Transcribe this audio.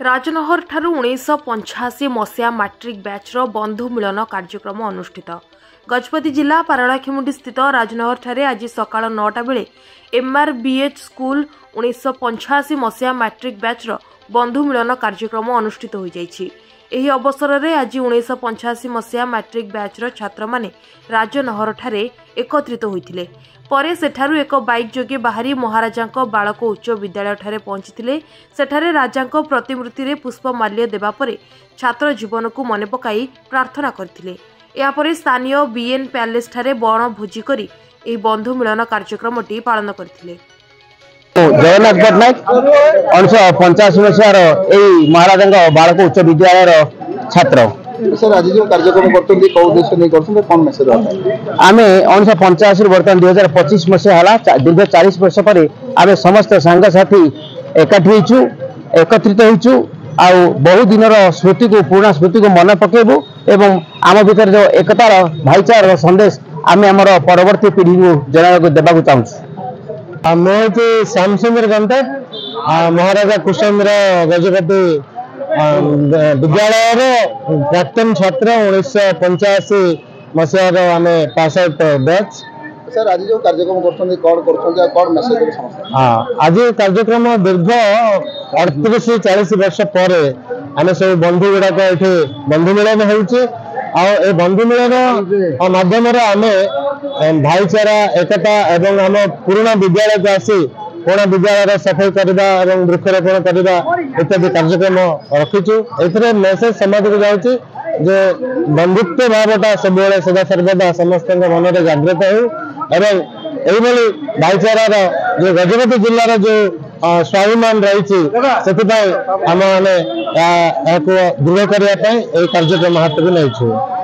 राजनहर ठारू 1985 मसीहा मैट्रिक बैचर बंधु मिलन कार्यक्रम अनुष्ठित। गजपति जिला पारଳାଖେମୁଣ୍ଡି स्थित राजनहर ठारे आज सकाळ 9टा बेले MRBH स्कूल 1985 मसीहा मैट्रिक बैचर बंधु मिलन कार्यक्रम अनुष्ठित हो जाइछि। एही अवसर में आज 1985 मसीहा मैट्रिक बैचर छात्र माने राजनहर ठारे एकत्रित होइथिले। परे सेठारु एक बाइक जोगे बाहरी महाराजा बालक उच्च विद्यालय ठारे पहुंची सेठारे राजा प्रतिमूर्ति रे पुष्पमाल्य देवा परे छात्र जीवन को मन पकाई प्रार्थना करथिले। यापरे स्थानीय BN पैलेस ठारे बण भोजी करी एही बंधु मिलन कार्यक्रमटी पालन करथिले। जगन्नाथ पट्टनायक 1985 मसीहार महाराजा बालक उच्च विद्यालय छात्र सर आज जो कार्यक्रम करते कौ उद्देश्य नहीं करते कौन मेसेज आम 1985 बर्तमान 2025 मसीहा दीर्घ 40 वर्ष पर आम समस्त सांगसाथी एकत्रित होइछु आउ बहु दिन स्मृति को पुराना स्मृति को मन पकेबू एवं आम भीतर जो एकतार भाईचार संदेश आम आमर परवर्ती पीढ़ी को जन देवा चाहूँ। मुझे श्यामसुंदर गंते महाराजा कुशेन्द्र गजपति विद्यालय प्राक्तन छात्र 1985 मसीहार आम पास आउट बैच। सर आज जो कार्यक्रम करछन कौन मेसेज आज कार्यक्रम दीर्घ 38-40 वर्ष पर आम सब बंधु गुड़ाक ये बंधु मिलन होउचे आ बंधु मिलन माध्यम आम भाईचारा एकता एवं आम पुराना विद्यालय को आसी पुराना विद्यालय सफाई करवा और वृक्षरोपण करवा इत्यादि कार्यक्रम रखीचु। ए मेसेज समाज को जाऊँगी जे बंधुत्व भावटा सब सदा सर्वदा समस्त मन में जागृत हो भाईचारार जो गजपति जिलार जो स्वाभिमान रही आम मैंने दृढ़ करने कार्यक्रम हाथ को नहीं।